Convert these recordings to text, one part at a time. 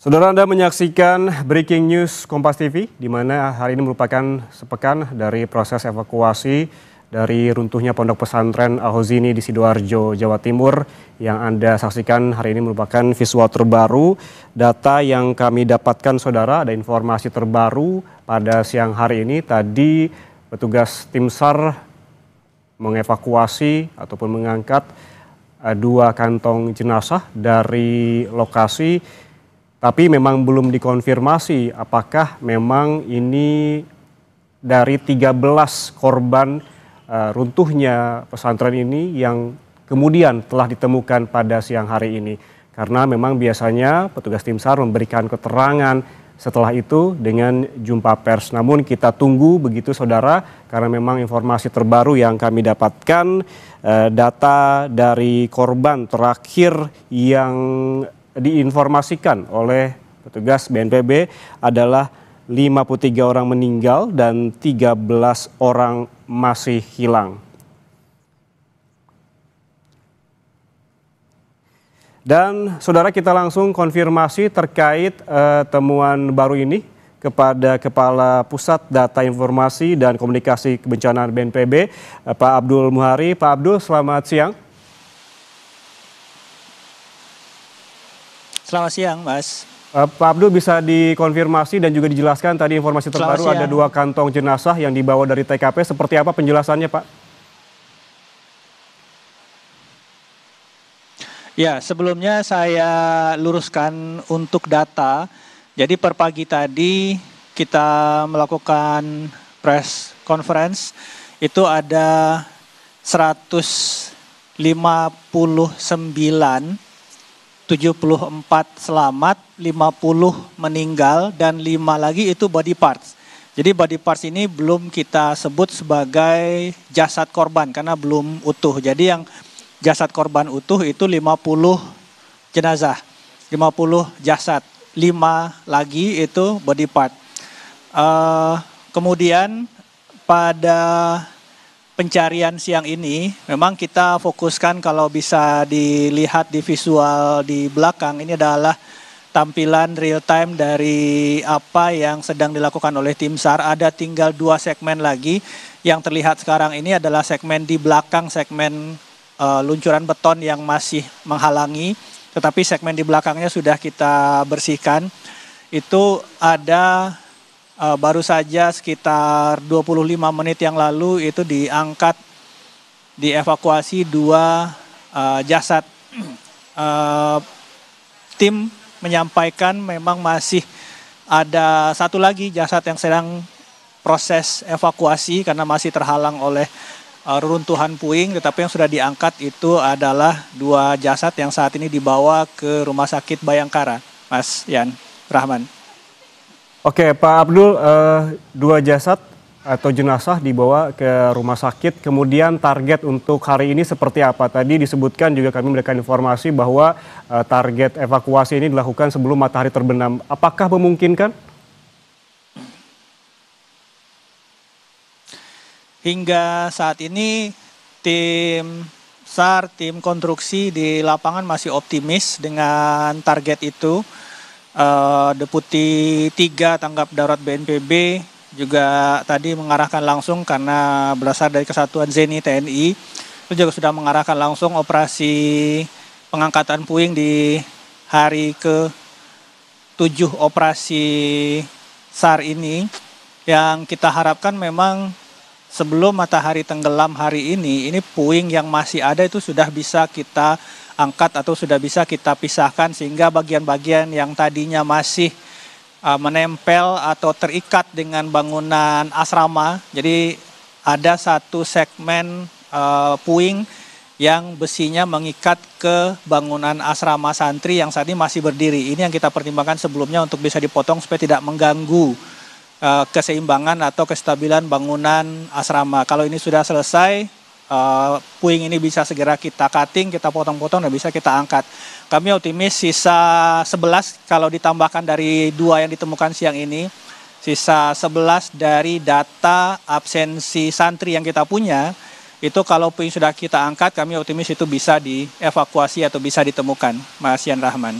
Saudara, Anda menyaksikan Breaking News Kompas TV, di mana hari ini merupakan sepekan dari proses evakuasi dari runtuhnya Pondok Pesantren Al-Hozini di Sidoarjo, Jawa Timur. Yang Anda saksikan hari ini merupakan visual terbaru. Data yang kami dapatkan, saudara, ada informasi terbaru pada siang hari ini. Tadi petugas tim SAR mengevakuasi ataupun mengangkat dua kantong jenazah dari lokasi. Tapi memang belum dikonfirmasi apakah memang ini dari 13 korban runtuhnya pesantren ini yang kemudian telah ditemukan pada siang hari ini. Karena memang biasanya petugas tim SAR memberikan keterangan setelah itu dengan jumpa pers. Namun kita tunggu begitu, saudara, karena memang informasi terbaru yang kami dapatkan, data dari korban terakhir yang diinformasikan oleh petugas BNPB adalah 53 orang meninggal dan 13 orang masih hilang. Dan saudara, kita langsung konfirmasi terkait temuan baru ini kepada Kepala Pusat Data Informasi dan Komunikasi Kebencanaan BNPB, Pak Abdul Muhari. Pak Abdul, selamat siang. Selamat siang, Mas. Pak Abdul, bisa dikonfirmasi dan juga dijelaskan tadi informasi terbaru ada dua kantong jenazah yang dibawa dari TKP. Seperti apa penjelasannya, Pak? Ya, sebelumnya saya luruskan untuk data. Jadi per pagi tadi kita melakukan press conference, itu ada 159, 74 selamat, 50 meninggal, dan 5 lagi itu body parts. Jadi body parts ini belum kita sebut sebagai jasad korban karena belum utuh. Jadi yang jasad korban utuh itu 50 jenazah, 50 jasad, 5 lagi itu body part. Kemudian pada pencarian siang ini memang kita fokuskan, kalau bisa dilihat di visual di belakang, ini adalah tampilan real time dari apa yang sedang dilakukan oleh tim SAR. Ada tinggal 2 segmen lagi. Yang terlihat sekarang ini adalah segmen di belakang, segmen luncuran beton yang masih menghalangi. Tetapi segmen di belakangnya sudah kita bersihkan. Itu ada baru saja sekitar 25 menit yang lalu itu diangkat, dievakuasi 2 jasad. Tim menyampaikan memang masih ada 1 lagi jasad yang sedang proses evakuasi karena masih terhalang oleh reruntuhan puing, tetapi yang sudah diangkat itu adalah 2 jasad yang saat ini dibawa ke Rumah Sakit Bayangkara, Mas Yan Rahman. Oke, Pak Abdul, 2 jasad atau jenazah dibawa ke rumah sakit. Kemudian target untuk hari ini seperti apa? Tadi disebutkan juga kami memberikan informasi bahwa target evakuasi ini dilakukan sebelum matahari terbenam. Apakah memungkinkan? Hingga saat ini tim SAR, tim konstruksi di lapangan masih optimis dengan target itu. Deputi 3 Tanggap Darurat BNPB juga tadi mengarahkan langsung karena berasal dari Kesatuan Zeni TNI, itu juga sudah mengarahkan langsung operasi pengangkatan puing di hari ke-7 operasi SAR ini. Yang kita harapkan memang sebelum matahari tenggelam hari ini puing yang masih ada itu sudah bisa kita angkat atau sudah bisa kita pisahkan, sehingga bagian-bagian yang tadinya masih menempel atau terikat dengan bangunan asrama. Jadi ada 1 segmen puing yang besinya mengikat ke bangunan asrama santri yang saat ini masih berdiri. Ini yang kita pertimbangkan sebelumnya untuk bisa dipotong supaya tidak mengganggu keseimbangan atau kestabilan bangunan asrama. Kalau ini sudah selesai, puing ini bisa segera kita cutting, kita potong-potong dan bisa kita angkat. Kami optimis sisa 11 kalau ditambahkan dari 2 yang ditemukan siang ini, sisa 11 dari data absensi santri yang kita punya, itu kalau puing sudah kita angkat, kami optimis itu bisa dievakuasi atau bisa ditemukan, Mas Yan Rahman.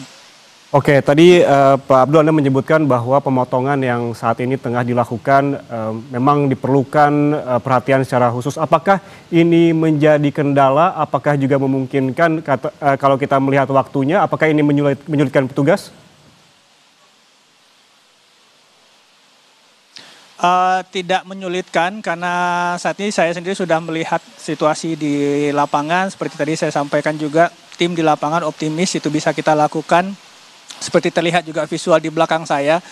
Oke, tadi Pak Abdul Anda menyebutkan bahwa pemotongan yang saat ini tengah dilakukan memang diperlukan perhatian secara khusus. Apakah ini menjadi kendala? Apakah juga memungkinkan kalau kita melihat waktunya, apakah ini menyulitkan petugas? Tidak menyulitkan karena saat ini saya sendiri sudah melihat situasi di lapangan. Seperti tadi saya sampaikan juga, tim di lapangan optimis itu bisa kita lakukan. Seperti terlihat juga visual di belakang saya,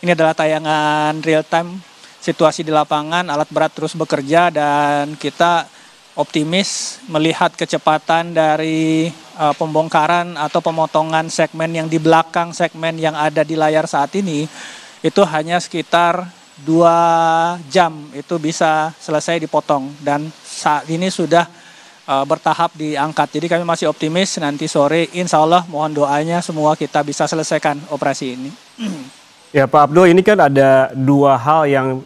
ini adalah tayangan real time situasi di lapangan, alat berat terus bekerja dan kita optimis melihat kecepatan dari pembongkaran atau pemotongan segmen yang di belakang segmen yang ada di layar saat ini, itu hanya sekitar 2 jam itu bisa selesai dipotong dan saat ini sudah bertahap diangkat. Jadi kami masih optimis nanti sore insya Allah mohon doanya semua kita bisa selesaikan operasi ini. Ya Pak Abdul, ini kan ada 2 hal yang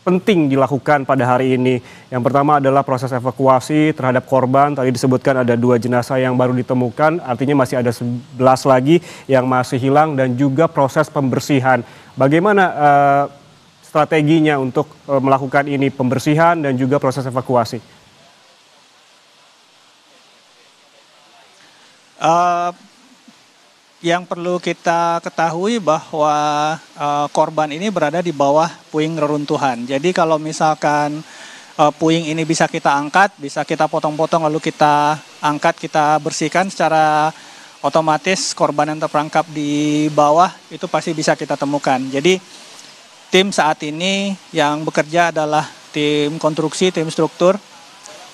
penting dilakukan pada hari ini. Yang pertama adalah proses evakuasi terhadap korban. Tadi disebutkan ada 2 jenazah yang baru ditemukan, artinya masih ada 11 lagi yang masih hilang dan juga proses pembersihan. Bagaimana strateginya untuk melakukan ini, pembersihan dan juga proses evakuasi? Yang perlu kita ketahui bahwa korban ini berada di bawah puing reruntuhan. Jadi kalau misalkan puing ini bisa kita angkat, bisa kita potong-potong lalu kita angkat, kita bersihkan secara otomatis korban yang terperangkap di bawah itu pasti bisa kita temukan. Jadi tim saat ini yang bekerja adalah tim konstruksi, tim struktur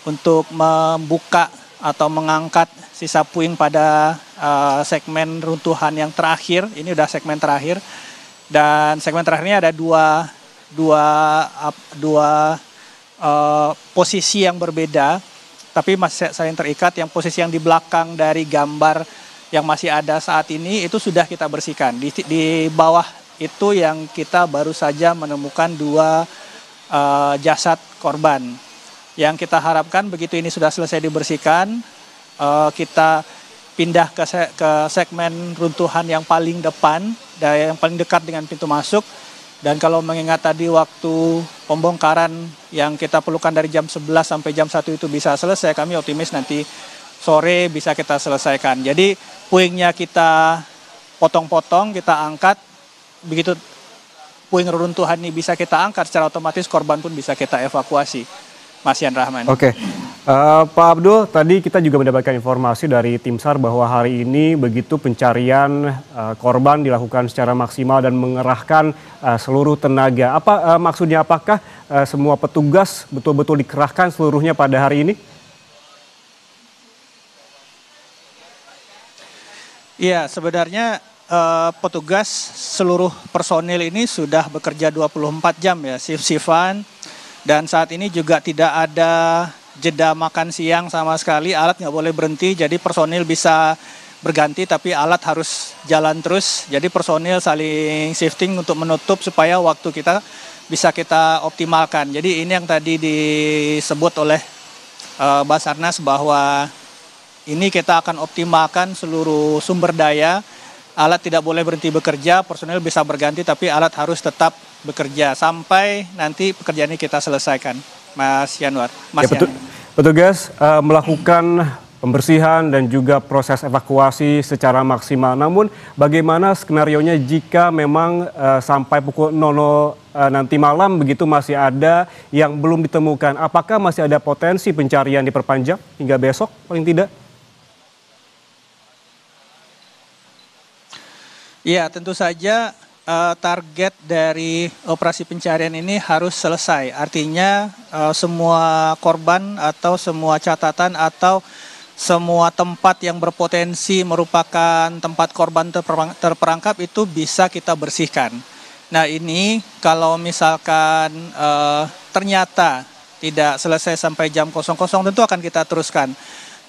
untuk membuka atau mengangkat sisa puing pada segmen runtuhan yang terakhir. Ini udah segmen terakhir dan segmen terakhirnya ada dua posisi yang berbeda, tapi masih saling terikat. Yang posisi yang di belakang dari gambar yang masih ada saat ini itu sudah kita bersihkan. Di bawah itu yang kita baru saja menemukan 2 jasad korban. Yang kita harapkan begitu ini sudah selesai dibersihkan, kita pindah ke segmen runtuhan yang paling depan dan yang paling dekat dengan pintu masuk. Dan kalau mengingat tadi waktu pembongkaran yang kita perlukan dari jam 11 sampai jam 1 itu bisa selesai, kami optimis nanti sore bisa kita selesaikan. Jadi puingnya kita potong-potong, kita angkat, begitu puing reruntuhan ini bisa kita angkat secara otomatis korban pun bisa kita evakuasi. Mas Yan Rahman. Oke, Pak Abdul, tadi kita juga mendapatkan informasi dari tim SAR bahwa hari ini begitu pencarian korban dilakukan secara maksimal dan mengerahkan seluruh tenaga. Maksudnya apakah semua petugas betul-betul dikerahkan seluruhnya pada hari ini? Iya, sebenarnya petugas seluruh personil ini sudah bekerja 24 jam ya, shift-shiftan. Dan saat ini juga tidak ada jeda makan siang sama sekali, alat nggak boleh berhenti, jadi personil bisa berganti tapi alat harus jalan terus. Jadi personil saling shifting untuk menutup supaya waktu kita bisa kita optimalkan. Jadi ini yang tadi disebut oleh Basarnas bahwa ini kita akan optimalkan seluruh sumber daya. Alat tidak boleh berhenti bekerja, personil bisa berganti tapi alat harus tetap bekerja sampai nanti pekerjaan ini kita selesaikan, Mas Yanwar. Petugas melakukan pembersihan dan juga proses evakuasi secara maksimal. Namun bagaimana skenarionya jika memang sampai pukul 00 nanti malam begitu masih ada yang belum ditemukan? Apakah masih ada potensi pencarian diperpanjang hingga besok paling tidak? Iya, tentu saja target dari operasi pencarian ini harus selesai. Artinya semua korban atau semua catatan atau semua tempat yang berpotensi merupakan tempat korban terperangkap itu bisa kita bersihkan. Nah ini kalau misalkan ternyata tidak selesai sampai jam 00 tentu akan kita teruskan.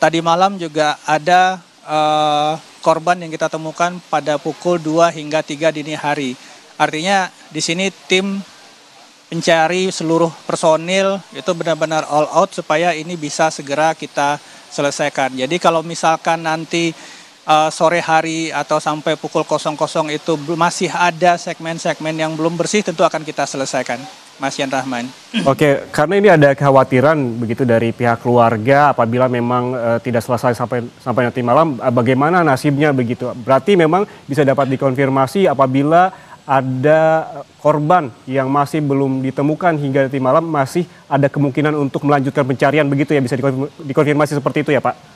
Tadi malam juga ada korban yang kita temukan pada pukul 2 hingga 3 dini hari. Artinya di sini tim pencari seluruh personil itu benar-benar all out supaya ini bisa segera kita selesaikan. Jadi kalau misalkan nanti sore hari atau sampai pukul 00 itu masih ada segmen-segmen yang belum bersih, tentu akan kita selesaikan, Mas Yan Rahman. Oke, karena ini ada kekhawatiran begitu dari pihak keluarga apabila memang tidak selesai sampai nanti malam, bagaimana nasibnya begitu? Berarti memang bisa dapat dikonfirmasi apabila ada korban yang masih belum ditemukan hingga nanti malam, masih ada kemungkinan untuk melanjutkan pencarian begitu ya, bisa dikonfirmasi seperti itu ya Pak?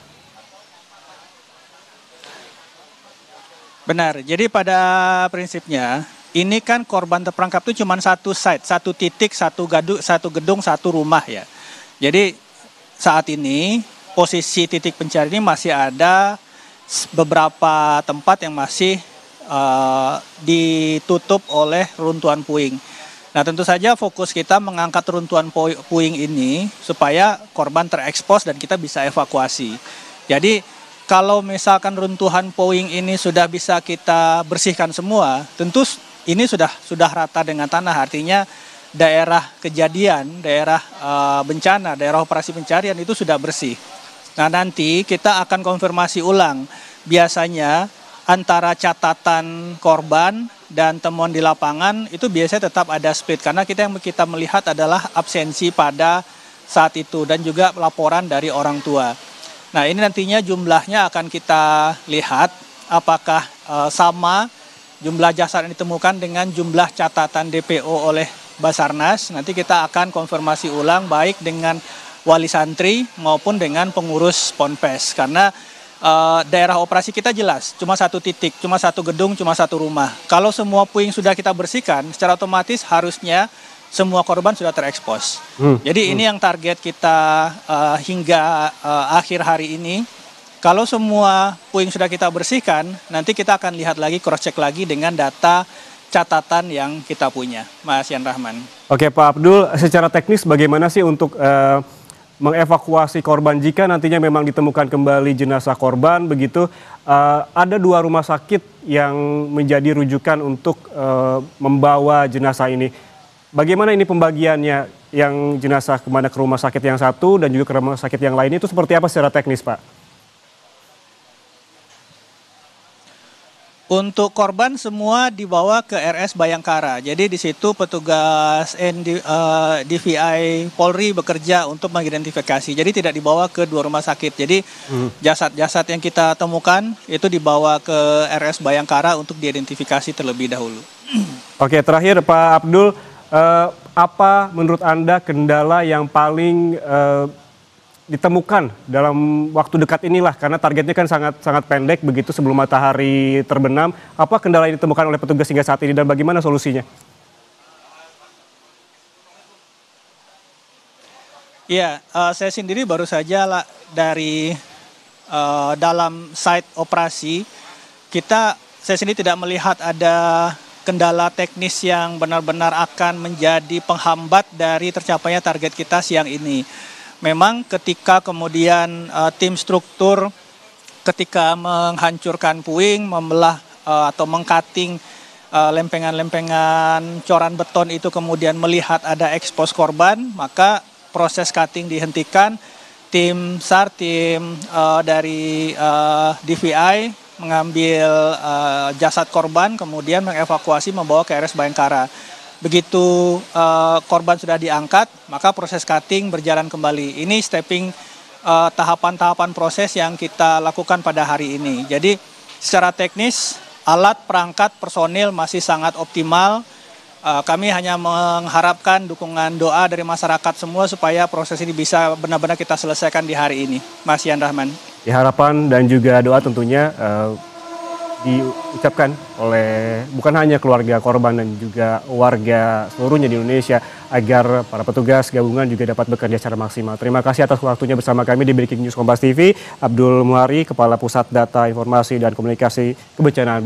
Benar, jadi pada prinsipnya ini kan korban terperangkap itu cuma satu site, satu titik, satu gedung, satu rumah ya. Jadi saat ini posisi titik pencarian ini masih ada beberapa tempat yang masih ditutup oleh runtuhan puing. Nah tentu saja fokus kita mengangkat runtuhan puing ini supaya korban terekspos dan kita bisa evakuasi. Jadi kalau misalkan runtuhan puing ini sudah bisa kita bersihkan semua, tentu ini sudah rata dengan tanah, artinya daerah kejadian, daerah bencana, daerah operasi pencarian itu sudah bersih. Nah nanti kita akan konfirmasi ulang, biasanya antara catatan korban dan temuan di lapangan itu biasanya tetap ada split, karena yang kita melihat adalah absensi pada saat itu dan juga laporan dari orang tua. Nah ini nantinya jumlahnya akan kita lihat apakah sama jumlah jasad yang ditemukan dengan jumlah catatan DPO oleh Basarnas. Nanti kita akan konfirmasi ulang baik dengan wali santri maupun dengan pengurus Ponpes, karena daerah operasi kita jelas, cuma satu titik, cuma satu gedung, cuma satu rumah. Kalau semua puing sudah kita bersihkan, secara otomatis harusnya semua korban sudah terekspos. Jadi ini yang target kita hingga akhir hari ini. Kalau semua puing sudah kita bersihkan, nanti kita akan lihat lagi, cross check lagi dengan data catatan yang kita punya, Mas Yan Rahman. Oke Pak Abdul, secara teknis bagaimana sih untuk mengevakuasi korban jika nantinya memang ditemukan kembali jenazah korban begitu? Ada 2 rumah sakit yang menjadi rujukan untuk membawa jenazah ini. Bagaimana ini pembagiannya, yang jenazah kemana, ke rumah sakit yang satu dan juga ke rumah sakit yang lain itu seperti apa secara teknis Pak? Untuk korban semua dibawa ke RS Bayangkara. Jadi di situ petugas DVI Polri bekerja untuk mengidentifikasi. Jadi tidak dibawa ke 2 rumah sakit. Jadi jasad-jasad yang kita temukan itu dibawa ke RS Bayangkara untuk diidentifikasi terlebih dahulu. Oke, terakhir Pak Abdul, apa menurut Anda kendala yang paling ditemukan dalam waktu dekat inilah, karena targetnya kan sangat pendek begitu sebelum matahari terbenam. Apa kendala yang ditemukan oleh petugas hingga saat ini dan bagaimana solusinya? Iya, saya sendiri baru saja dari dalam site operasi, saya sendiri tidak melihat ada kendala teknis yang benar-benar akan menjadi penghambat dari tercapainya target kita siang ini. Memang ketika kemudian tim struktur ketika menghancurkan puing, membelah atau mengcutting lempengan-lempengan coran beton itu kemudian melihat ada ekspos korban, maka proses cutting dihentikan. Tim SAR, tim dari DVI mengambil jasad korban, kemudian mengevakuasi membawa ke RS Bayangkara. Begitu korban sudah diangkat, maka proses cutting berjalan kembali. Ini tahapan-tahapan proses yang kita lakukan pada hari ini. Jadi secara teknis, alat, perangkat, personil masih sangat optimal. Kami hanya mengharapkan dukungan doa dari masyarakat semua supaya proses ini bisa benar-benar kita selesaikan di hari ini. Mas Yan Rahman. Harapan dan juga doa tentunya diucapkan oleh bukan hanya keluarga korban dan juga warga seluruhnya di Indonesia agar para petugas gabungan juga dapat bekerja secara maksimal. Terima kasih atas waktunya bersama kami di Breaking News Kompas TV. Abdul Muhari, Kepala Pusat Data Informasi dan Komunikasi Kebencanaan